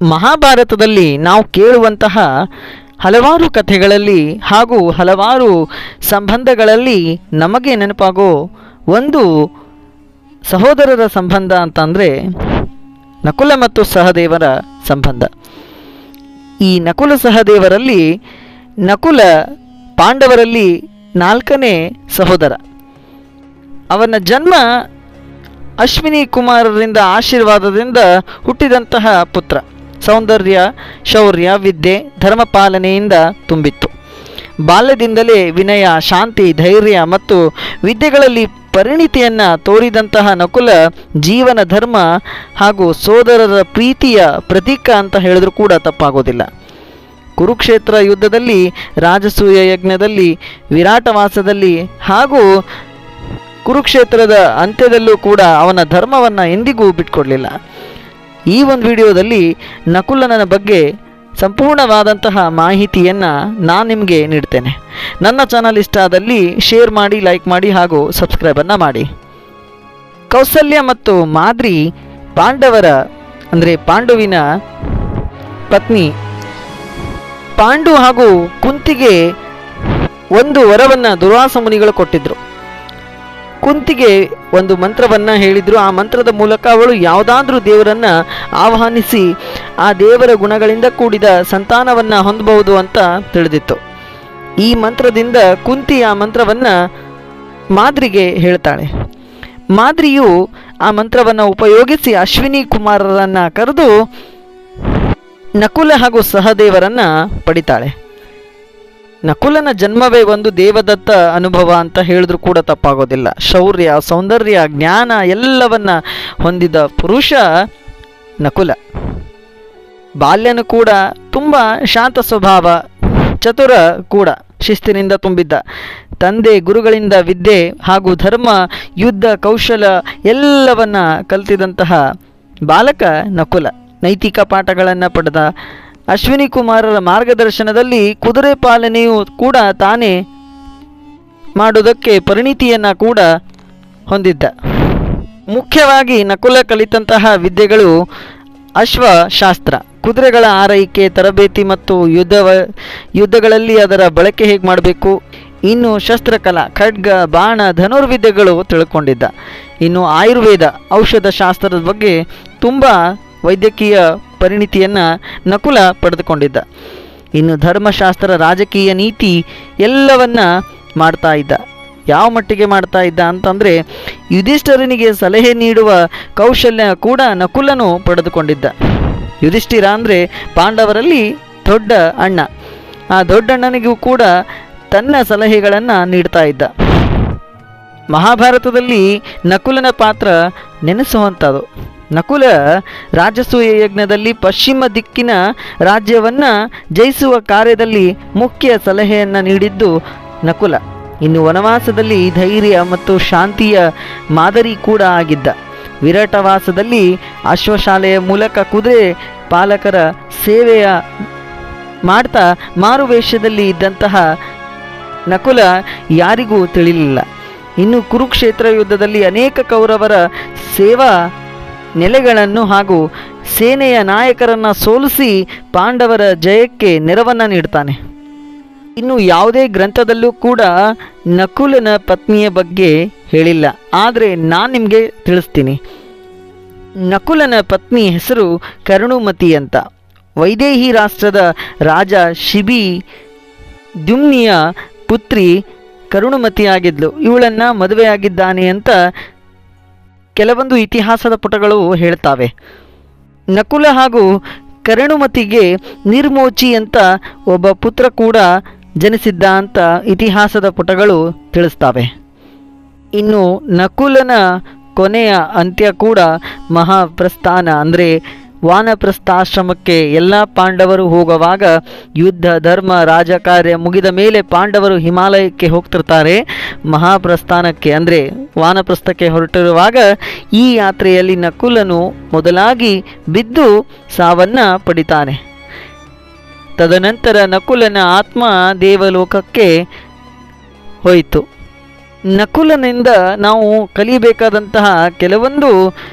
ಮಹಾಭಾರತದಲ್ಲಿ ನಾವು ಕೇಳುವಂತಹ ಹಲವಾರು ಕಥೆಗಳಲ್ಲಿ ಹಾಗೂ ಹಲವಾರು ಸಂಬಂಧಗಳಲ್ಲಿ ನಮಗೆ ನೆನಪಾಗೋ ಒಂದು ಸಹೋದರರ ಸಂಬಂಧ ಅಂತಂದರೆ ನಕುಲ ಮತ್ತು ಸಹದೇವರ ಸಂಬಂಧ. ಈ ನಕುಲ ಸಹದೇವರಲ್ಲಿ ನಕುಲ ಪಾಂಡವರಲ್ಲಿ 4ನೇ ಸಹೋದರ. ಅವನ ಜನ್ಮ ಅಶ್ವಿನಿ ಕುಮಾರರಿಂದ ಆಶೀರ್ವಾದದಿಂದ ಹುಟ್ಟಿದಂತಹ ಪುತ್ರ. ಸೌಂದರ್ಯ, ಶೌರ್ಯ, ವಿದ್ಯೆ, ಧರ್ಮಪಾಲನೆಯಿಂದ ತುಂಬಿತ್ತು. ಬಾಲ್ಯದಿಂದಲೇ ವಿನಯ, ಶಾಂತಿ, ಧೈರ್ಯ ಮತ್ತು ವಿದ್ಯೆಗಳಲ್ಲಿ ಪರಿಣಿತಿಯನ್ನು ತೋರಿದಂತಹ ನಕುಲ ಜೀವನ ಧರ್ಮ ಹಾಗೂ ಸೋದರರ ಪ್ರೀತಿಯ ಪ್ರತೀಕ ಅಂತ ಹೇಳಿದ್ರೂ ಕೂಡ ತಪ್ಪಾಗೋದಿಲ್ಲ. ಕುರುಕ್ಷೇತ್ರ ಯುದ್ಧದಲ್ಲಿ, ರಾಜಸೂಯ ಯಜ್ಞದಲ್ಲಿ, ವಿರಾಟವಾಸದಲ್ಲಿ ಹಾಗೂ ಕುರುಕ್ಷೇತ್ರದ ಅಂತ್ಯದಲ್ಲೂ ಕೂಡ ಅವನ ಧರ್ಮವನ್ನು ಎಂದಿಗೂ ಬಿಟ್ಕೊಡಲಿಲ್ಲ. ಈ ಒಂದು ವಿಡಿಯೋದಲ್ಲಿ ನಕುಲನ ಬಗ್ಗೆ ಸಂಪೂರ್ಣವಾದಂತಹ ಮಾಹಿತಿಯನ್ನು ನಾನು ನಿಮಗೆ ನೀಡ್ತೇನೆ. ನನ್ನ ಚಾನಲ್ ಇಷ್ಟ ಆದಲ್ಲಿ ಶೇರ್ ಮಾಡಿ, ಲೈಕ್ ಮಾಡಿ ಹಾಗೂ ಸಬ್ಸ್ಕ್ರೈಬನ್ನು ಮಾಡಿ. ಕೌಸಲ್ಯ ಮತ್ತು ಮಾದ್ರಿ ಪಾಂಡವರ ಅಂದರೆ ಪಾಂಡುವಿನ ಪತ್ನಿ. ಪಾಂಡು ಹಾಗೂ ಕುಂತಿಗೆ ಒಂದು ವರವನ್ನು ದುರ್ವಾಸ ಮುನಿಗಳು ಕೊಟ್ಟಿದ್ದರು. ಕುಂತಿಗೆ ಒಂದು ಮಂತ್ರವನ್ನು ಹೇಳಿದರು. ಆ ಮಂತ್ರದ ಮೂಲಕ ಅವಳು ಯಾವುದಾದ್ರೂ ದೇವರನ್ನು ಆಹ್ವಾನಿಸಿ ಆ ದೇವರ ಗುಣಗಳಿಂದ ಕೂಡಿದ ಸಂತಾನವನ್ನು ಹೊಂದಬಹುದು ಅಂತ ತಿಳಿದಿತ್ತು. ಈ ಮಂತ್ರದಿಂದ ಕುಂತಿ ಆ ಮಂತ್ರವನ್ನು ಮಾದ್ರಿಗೆ ಹೇಳ್ತಾಳೆ. ಮಾದ್ರಿಯು ಆ ಮಂತ್ರವನ್ನು ಉಪಯೋಗಿಸಿ ಅಶ್ವಿನಿ ಕುಮಾರರನ್ನು ಕರೆದು ನಕುಲ ಹಾಗೂ ಸಹದೇವರನ್ನು ಪಡಿತಾಳೆ. ನಕುಲನ ಜನ್ಮವೇ ಒಂದು ದೇವದತ್ತ ಅನುಭವ ಅಂತ ಹೇಳಿದ್ರೂ ಕೂಡ ತಪ್ಪಾಗೋದಿಲ್ಲ. ಶೌರ್ಯ, ಸೌಂದರ್ಯ, ಜ್ಞಾನ ಎಲ್ಲವನ್ನ ಹೊಂದಿದ ಪುರುಷ ನಕುಲ. ಬಾಲ್ಯನು ಕೂಡ ತುಂಬ ಶಾಂತ ಸ್ವಭಾವ, ಚತುರ ಕೂಡ, ಶಿಸ್ತಿನಿಂದ ತುಂಬಿದ್ದ. ತಂದೆ ಗುರುಗಳಿಂದ ವಿದ್ಯೆ ಹಾಗೂ ಧರ್ಮ, ಯುದ್ಧ, ಕೌಶಲ ಎಲ್ಲವನ್ನ ಕಲಿತಿದಂತಹ ಬಾಲಕ ನಕುಲ. ನೈತಿಕ ಪಾಠಗಳನ್ನು ಪಡೆದ. ಅಶ್ವಿನಿ ಕುಮಾರರ ಮಾರ್ಗದರ್ಶನದಲ್ಲಿ ಕುದುರೆ ಪಾಲನೆಯು ಕೂಡ ತಾನೇ ಮಾಡುವುದಕ್ಕೆ ಪರಿಣಿತಿಯನ್ನು ಕೂಡ ಹೊಂದಿದ್ದ. ಮುಖ್ಯವಾಗಿ ನಕುಲ ಕಲಿತಂತಹ ವಿದ್ಯೆಗಳು ಅಶ್ವಶಾಸ್ತ್ರ, ಕುದುರೆಗಳ ಆರೈಕೆ, ತರಬೇತಿ ಮತ್ತು ಯುದ್ಧಗಳಲ್ಲಿ ಅದರ ಬಳಕೆ ಹೇಗೆ ಮಾಡಬೇಕು. ಇನ್ನು ಶಸ್ತ್ರಕಲಾ, ಖಡ್ಗ, ಬಾಣ, ಧನುರ್ವಿದ್ಯೆಗಳು ತಿಳ್ಕೊಂಡಿದ್ದ. ಇನ್ನು ಆಯುರ್ವೇದ, ಔಷಧ ಶಾಸ್ತ್ರದ ಬಗ್ಗೆ ತುಂಬ ವೈದ್ಯಕೀಯ ಪರಿಣಿತಿಯನ್ನು ನಕುಲ ಪಡೆದುಕೊಂಡಿದ್ದ. ಇನ್ನು ಧರ್ಮಶಾಸ್ತ್ರ, ರಾಜಕೀಯ ನೀತಿ ಎಲ್ಲವನ್ನ ಮಾಡ್ತಾ ಇದ್ದ. ಯಾವ ಮಟ್ಟಿಗೆ ಮಾಡ್ತಾ ಇದ್ದ ಅಂತಂದರೆ ಯುಧಿಷ್ಠಿರನಿಗೆ ಸಲಹೆ ನೀಡುವ ಕೌಶಲ್ಯ ಕೂಡ ನಕುಲನು ಪಡೆದುಕೊಂಡಿದ್ದ. ಯುಧಿಷ್ಠಿರ ಅಂದರೆ ಪಾಂಡವರಲ್ಲಿ ದೊಡ್ಡ ಅಣ್ಣ. ಆ ದೊಡ್ಡಣ್ಣನಿಗೂ ಕೂಡ ತನ್ನ ಸಲಹೆಗಳನ್ನು ನೀಡ್ತಾ ಇದ್ದ. ಮಹಾಭಾರತದಲ್ಲಿ ನಕುಲನ ಪಾತ್ರ ನೆನೆಸುವಂಥದ್ದು. ನಕುಲ ರಾಜಸೂಯ ಯಜ್ಞದಲ್ಲಿ ಪಶ್ಚಿಮ ದಿಕ್ಕಿನ ರಾಜ್ಯವನ್ನು ಜಯಿಸುವ ಕಾರ್ಯದಲ್ಲಿ ಮುಖ್ಯ ಸಲಹೆಯನ್ನು ನೀಡಿದ್ದು ನಕುಲ. ಇನ್ನು ವನವಾಸದಲ್ಲಿ ಧೈರ್ಯ ಮತ್ತು ಶಾಂತಿಯ ಮಾದರಿ ಕೂಡ ಆಗಿದ್ದ. ವಿರಾಟವಾಸದಲ್ಲಿ ಅಶ್ವಶಾಲೆಯ ಮೂಲಕ ಕುದುರೆ ಪಾಲಕರ ಸೇವೆಯ ಮಾಡ್ತಾ ಮಾರುವೇಷದಲ್ಲಿ ಇದ್ದಂತಹ ನಕುಲ ಯಾರಿಗೂ ತಿಳಿಲಿಲ್ಲ. ಇನ್ನು ಕುರುಕ್ಷೇತ್ರ ಯುದ್ಧದಲ್ಲಿ ಅನೇಕ ಕೌರವರ ಸೇವಾ ನೆಲೆಗಳನ್ನು ಹಾಗೂ ಸೇನೆಯ ನಾಯಕರನ್ನು ಸೋಲಿಸಿ ಪಾಂಡವರ ಜಯಕ್ಕೆ ನೆರವನ್ನು ನೀಡ್ತಾನೆ. ಇನ್ನು ಯಾವುದೇ ಗ್ರಂಥದಲ್ಲೂ ಕೂಡ ನಕುಲನ ಪತ್ನಿಯ ಬಗ್ಗೆ ಹೇಳಿಲ್ಲ. ಆದರೆ ನಾನು ನಿಮಗೆ ತಿಳಿಸ್ತೀನಿ. ನಕುಲನ ಪತ್ನಿ ಹೆಸರು ಕರುಣುಮತಿ ಅಂತ. ವೈದೇಹಿ ರಾಷ್ಟ್ರದ ರಾಜ ಶಿಬಿ ದ್ಯುಮ್ನಿಯ ಪುತ್ರಿ ಕರುಣುಮತಿಯಾಗಿದ್ಲು. ಇವಳನ್ನು ಮದುವೆಯಾಗಿದ್ದಾನೆ ಅಂತ ಕೆಲವೊಂದು ಇತಿಹಾಸದ ಪುಟಗಳು ಹೇಳ್ತಾವೆ. ನಕುಲ ಹಾಗೂ ಕರುಣುಮತಿಗೆ ನಿರ್ಮೋಚಿ ಅಂತ ಒಬ್ಬ ಪುತ್ರ ಕೂಡ ಜನಿಸಿದ್ದ ಅಂತ ಇತಿಹಾಸದ ಪುಟಗಳು ತಿಳಿಸ್ತವೆ. ಇನ್ನು ನಕುಲನ ಕೊನೆಯ ಅಂತ್ಯ ಕೂಡ ಮಹಾಪ್ರಸ್ಥಾನ ಅಂದರೆ ವಾನಪ್ರಸ್ಥಾಶ್ರಮಕ್ಕೆ ಎಲ್ಲ ಪಾಂಡವರು ಹೋಗುವಾಗ ಯುದ್ಧ, ಧರ್ಮ, ರಾಜಕಾರ್ಯ ಮುಗಿದ ಮೇಲೆ ಪಾಂಡವರು ಹಿಮಾಲಯಕ್ಕೆ ಹೋಗ್ತಿರ್ತಾರೆ. ಮಹಾಪ್ರಸ್ಥಾನಕ್ಕೆ ಅಂದರೆ ವಾನಪ್ರಸ್ಥಕ್ಕೆ ಹೊರಟಿರುವಾಗ ಈ ಯಾತ್ರೆಯಲ್ಲಿ ನಕುಲನು ಮೊದಲಾಗಿ ಬಿದ್ದು ಸಾವನ್ನು ಪಡಿತಾನೆ. ತದನಂತರ ನಕುಲನ ಆತ್ಮ ದೇವಲೋಕಕ್ಕೆ ಹೋಯಿತು. ನಕುಲನಿಂದ ನಾವು ಕಲಿಯಬೇಕಾದಂತಹ ಕೆಲವೊಂದು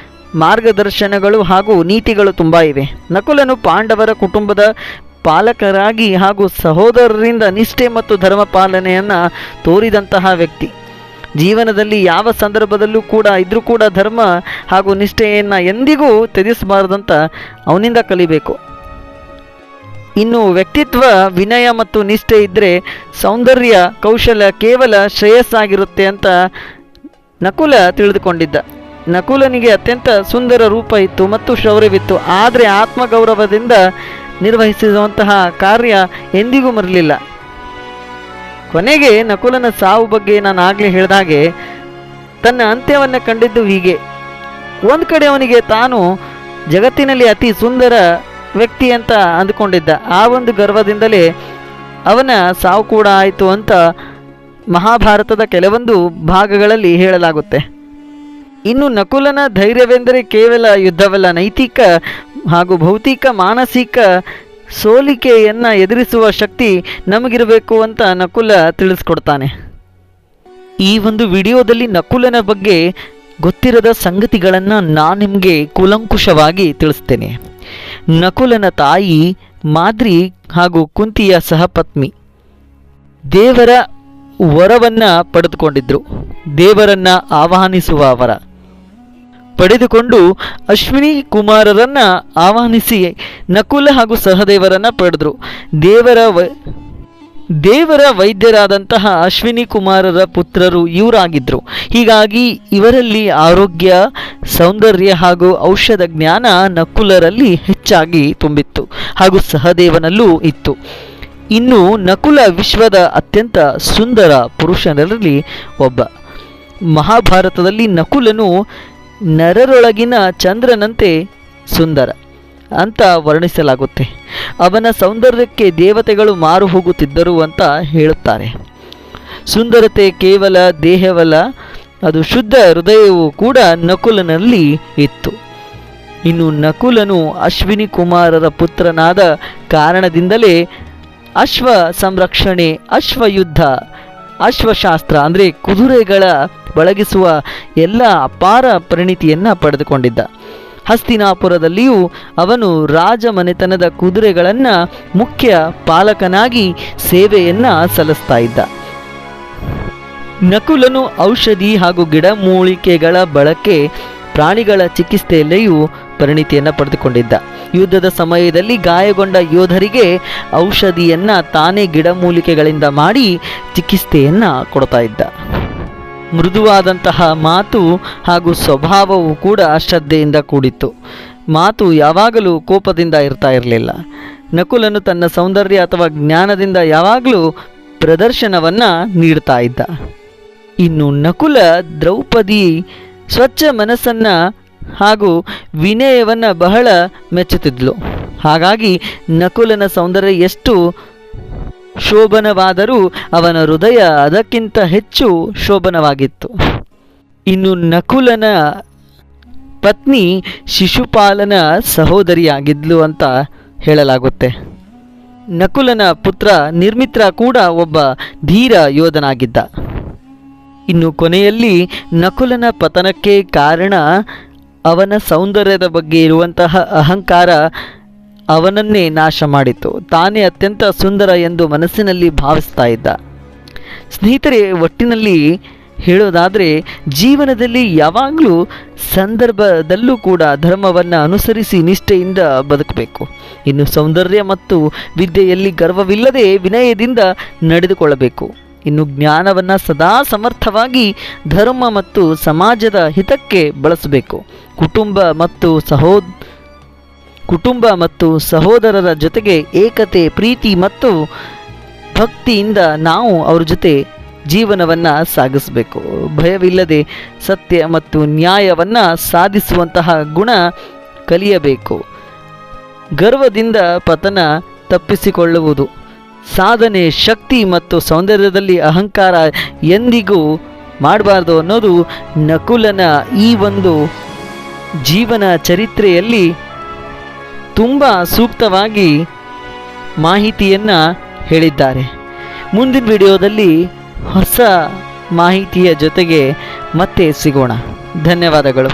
ಮಾರ್ಗದರ್ಶನಗಳು ಹಾಗೂ ನೀತಿಗಳು ತುಂಬ ಇವೆ. ನಕುಲನು ಪಾಂಡವರ ಕುಟುಂಬದ ಪಾಲಕರಾಗಿ ಹಾಗೂ ಸಹೋದರರಿಂದ ನಿಷ್ಠೆ ಮತ್ತು ಧರ್ಮ ಪಾಲನೆಯನ್ನು ತೋರಿದಂತಹ ವ್ಯಕ್ತಿ. ಜೀವನದಲ್ಲಿ ಯಾವ ಸಂದರ್ಭದಲ್ಲೂ ಇದ್ರೂ ಕೂಡ ಧರ್ಮ ಹಾಗೂ ನಿಷ್ಠೆಯನ್ನು ಎಂದಿಗೂ ತ್ಯಜಿಸಬಾರದಂತ ಅವನಿಂದ ಕಲಿಬೇಕು. ಇನ್ನು ವ್ಯಕ್ತಿತ್ವ, ವಿನಯ ಮತ್ತು ನಿಷ್ಠೆ ಇದ್ದರೆ ಸೌಂದರ್ಯ, ಕೌಶಲ್ಯ ಕೇವಲ ಶ್ರೇಯಸ್ಸಾಗಿರುತ್ತೆ ಅಂತ ನಕುಲ ತಿಳಿದುಕೊಂಡಿದ್ದ. ನಕುಲನಿಗೆ ಅತ್ಯಂತ ಸುಂದರ ರೂಪ ಇತ್ತು ಮತ್ತು ಶೌರ್ಯವಿತ್ತು. ಆದರೆ ಆತ್ಮಗೌರವದಿಂದ ನಿರ್ವಹಿಸಿರುವಂತಹ ಕಾರ್ಯ ಎಂದಿಗೂ ಮರಲಿಲ್ಲ. ಕೊನೆಗೆ ನಕುಲನ ಸಾವು ಬಗ್ಗೆ ನಾನು ಆಗಲೇ ಹೇಳಿದಾಗೆ ತನ್ನ ಅಂತ್ಯವನ್ನು ಕಂಡಿದ್ದು ಹೀಗೆ. ಒಂದು ಕಡೆ ಅವನಿಗೆ ತಾನು ಜಗತ್ತಿನಲ್ಲಿ ಅತಿ ಸುಂದರ ವ್ಯಕ್ತಿ ಅಂತ ಅಂದುಕೊಂಡಿದ್ದ. ಆ ಒಂದು ಗರ್ವದಿಂದಲೇ ಅವನ ಸಾವು ಕೂಡ ಆಯಿತು ಅಂತ ಮಹಾಭಾರತದ ಕೆಲವೊಂದು ಭಾಗಗಳಲ್ಲಿ ಹೇಳಲಾಗುತ್ತೆ. ಇನ್ನು ನಕುಲನ ಧೈರ್ಯವೆಂದರೆ ಕೇವಲ ಯುದ್ಧವಲ್ಲ, ನೈತಿಕ ಹಾಗೂ ಭೌತಿಕ ಮಾನಸಿಕ ಸೋಲಿಕೆಯನ್ನು ಎದುರಿಸುವ ಶಕ್ತಿ ನಮಗಿರಬೇಕು ಅಂತ ನಕುಲ ತಿಳಿಸ್ಕೊಡ್ತಾನೆ. ಈ ಒಂದು ವಿಡಿಯೋದಲ್ಲಿ ನಕುಲನ ಬಗ್ಗೆ ಗೊತ್ತಿರದ ಸಂಗತಿಗಳನ್ನು ನಾನು ನಿಮಗೆ ಕೂಲಂಕುಷವಾಗಿ ತಿಳಿಸ್ತೇನೆ. ನಕುಲನ ತಾಯಿ ಮಾದ್ರಿ ಹಾಗೂ ಕುಂತಿಯ ಸಹಪತ್ನಿ. ದೇವರ ವರವನ್ನು ಪಡೆದುಕೊಂಡಿದ್ರು. ದೇವರನ್ನು ಆಹ್ವಾನಿಸುವ ವರ ಪಡೆದುಕೊಂಡು ಅಶ್ವಿನಿ ಕುಮಾರರನ್ನು ಆಹ್ವಾನಿಸಿ ನಕುಲ ಹಾಗೂ ಸಹದೇವರನ್ನು ಪಡೆದರು. ದೇವರ ವೈದ್ಯರಾದಂತಹ ಅಶ್ವಿನಿ ಕುಮಾರರ ಪುತ್ರರು ಇವರಾಗಿದ್ದರು. ಹೀಗಾಗಿ ಇವರಲ್ಲಿ ಆರೋಗ್ಯ, ಸೌಂದರ್ಯ ಹಾಗೂ ಔಷಧ ಜ್ಞಾನ ನಕುಲರಲ್ಲಿ ಹೆಚ್ಚಾಗಿ ತುಂಬಿತ್ತು ಹಾಗೂ ಸಹದೇವನಲ್ಲೂ ಇತ್ತು. ಇನ್ನು ನಕುಲ ವಿಶ್ವದ ಅತ್ಯಂತ ಸುಂದರ ಪುರುಷರಲ್ಲಿ ಒಬ್ಬ. ಮಹಾಭಾರತದಲ್ಲಿ ನಕುಲನು ನರರೊಳಗಿನ ಚಂದ್ರನಂತೆ ಸುಂದರ ಅಂತ ವರ್ಣಿಸಲಾಗುತ್ತೆ. ಅವನ ಸೌಂದರ್ಯಕ್ಕೆ ದೇವತೆಗಳು ಮಾರು ಹೋಗುತ್ತಿದ್ದರು ಅಂತ ಹೇಳುತ್ತಾರೆ. ಸುಂದರತೆ ಕೇವಲ ದೇಹವಲ್ಲ, ಅದು ಶುದ್ಧ ಹೃದಯವೂ ಕೂಡ ನಕುಲನಲ್ಲಿ ಇತ್ತು. ಇನ್ನು ನಕುಲನು ಅಶ್ವಿನಿ ಕುಮಾರರ ಪುತ್ರನಾದ ಕಾರಣದಿಂದಲೇ ಅಶ್ವ ಸಂರಕ್ಷಣೆ, ಅಶ್ವಯುದ್ಧ, ಅಶ್ವಶಾಸ್ತ್ರ ಅಂದರೆ ಕುದುರೆಗಳ ಬಳಗಿಸುವ ಎಲ್ಲ ಅಪಾರ ಪರಿಣಿತಿಯನ್ನು ಪಡೆದುಕೊಂಡಿದ್ದ. ಹಸ್ತಿನಾಪುರದಲ್ಲಿಯೂ ಅವನು ರಾಜಮನೆತನದ ಕುದುರೆಗಳನ್ನು ಮುಖ್ಯ ಪಾಲಕನಾಗಿ ಸೇವೆಯನ್ನು ಸಲ್ಲಿಸ್ತಾ ಇದ್ದ. ನಕುಲನು ಔಷಧಿ ಹಾಗೂ ಗಿಡಮೂಲಿಕೆಗಳ ಬಳಕೆ, ಪ್ರಾಣಿಗಳ ಚಿಕಿತ್ಸೆಯಲ್ಲಿಯೂ ಪರಿಣಿತಿಯನ್ನು ಪಡೆದುಕೊಂಡಿದ್ದ. ಯುದ್ಧದ ಸಮಯದಲ್ಲಿ ಗಾಯಗೊಂಡ ಯೋಧರಿಗೆ ಔಷಧಿಯನ್ನು ತಾನೇ ಗಿಡಮೂಲಿಕೆಗಳಿಂದ ಮಾಡಿ ಚಿಕಿತ್ಸೆಯನ್ನು ಕೊಡ್ತಾ ಇದ್ದ. ಮೃದುವಾದಂತಹ ಮಾತು ಹಾಗೂ ಸ್ವಭಾವವು ಕೂಡ ಶ್ರದ್ಧೆಯಿಂದ ಕೂಡಿತ್ತು. ಮಾತು ಯಾವಾಗಲೂ ಕೋಪದಿಂದ ಇರ್ತಾ ಇರಲಿಲ್ಲ. ನಕುಲನು ತನ್ನ ಸೌಂದರ್ಯ ಅಥವಾ ಜ್ಞಾನದಿಂದ ಯಾವಾಗಲೂ ಪ್ರದರ್ಶನವನ್ನು ನೀಡ್ತಾ ಇದ್ದ. ಇನ್ನು ನಕುಲ ದ್ರೌಪದಿ ಸ್ವಚ್ಛ ಮನಸ್ಸನ್ನು ಹಾಗೂ ವಿನಯವನ್ನು ಬಹಳ ಮೆಚ್ಚುತ್ತಿದ್ಲು. ಹಾಗಾಗಿ ನಕುಲನ ಸೌಂದರ್ಯ ಎಷ್ಟು ಶೋಭನವಾದರೂ ಅವನ ಹೃದಯ ಅದಕ್ಕಿಂತ ಹೆಚ್ಚು ಶೋಭನವಾಗಿತ್ತು. ಇನ್ನು ನಕುಲನ ಪತ್ನಿ ಶಿಶುಪಾಲನ ಸಹೋದರಿಯಾಗಿದ್ಲು ಅಂತ ಹೇಳಲಾಗುತ್ತೆ. ನಕುಲನ ಪುತ್ರ ನಿರ್ಮಿತ್ರ ಕೂಡ ಒಬ್ಬ ಧೀರ ಯೋಧನಾಗಿದ್ದ. ಇನ್ನು ಕೊನೆಯಲ್ಲಿ ನಕುಲನ ಪತನಕ್ಕೆ ಕಾರಣ ಅವನ ಸೌಂದರ್ಯದ ಬಗ್ಗೆ ಇರುವಂತಹ ಅಹಂಕಾರ ಅವನನ್ನೇ ನಾಶ ಮಾಡಿತು. ತಾನೇ ಅತ್ಯಂತ ಸುಂದರ ಎಂದು ಮನಸ್ಸಿನಲ್ಲಿ ಭಾವಿಸ್ತಾ ಇದ್ದ. ಸ್ನೇಹಿತರೆ, ಒಟ್ಟಿನಲ್ಲಿ ಹೇಳೋದಾದರೆ ಜೀವನದಲ್ಲಿ ಯಾವಾಗಲೂ ಸಂದರ್ಭದಲ್ಲೂ ಕೂಡ ಧರ್ಮವನ್ನು ಅನುಸರಿಸಿ ನಿಷ್ಠೆಯಿಂದ ಬದುಕಬೇಕು. ಇನ್ನು ಸೌಂದರ್ಯ ಮತ್ತು ವಿದ್ಯೆಯಲ್ಲಿ ಗರ್ವವಿಲ್ಲದೆ ವಿನಯದಿಂದ ನಡೆದುಕೊಳ್ಳಬೇಕು. ಇನ್ನು ಜ್ಞಾನವನ್ನು ಸದಾ ಸಮರ್ಥವಾಗಿ ಧರ್ಮ ಮತ್ತು ಸಮಾಜದ ಹಿತಕ್ಕೆ ಬಳಸಬೇಕು. ಕುಟುಂಬ ಮತ್ತು ಸಹೋದರರ ಜೊತೆಗೆ ಏಕತೆ, ಪ್ರೀತಿ ಮತ್ತು ಭಕ್ತಿಯಿಂದ ನಾವು ಅವ್ರ ಜೊತೆ ಜೀವನವನ್ನು ಸಾಗಿಸಬೇಕು. ಭಯವಿಲ್ಲದೆ ಸತ್ಯ ಮತ್ತು ನ್ಯಾಯವನ್ನು ಸಾಧಿಸುವಂತಹ ಗುಣ ಕಲಿಯಬೇಕು. ಗರ್ವದಿಂದ ಪತನ ತಪ್ಪಿಸಿಕೊಳ್ಳುವುದು. ಸಾಧನೆ, ಶಕ್ತಿ ಮತ್ತು ಸೌಂದರ್ಯದಲ್ಲಿ ಅಹಂಕಾರ ಎಂದಿಗೂ ಮಾಡಬಾರ್ದು ಅನ್ನೋದು ನಕುಲನ ಈ ಒಂದು ಜೀವನ ಚರಿತ್ರೆಯಲ್ಲಿ ತುಂಬ ಸೂಕ್ತವಾಗಿ ಮಾಹಿತಿಯನ್ನು ಹೇಳಿದ್ದಾರೆ. ಮುಂದಿನ ವಿಡಿಯೋದಲ್ಲಿ ಹೊಸ ಮಾಹಿತಿಯ ಜೊತೆಗೆ ಮತ್ತೆ ಸಿಗೋಣ. ಧನ್ಯವಾದಗಳು.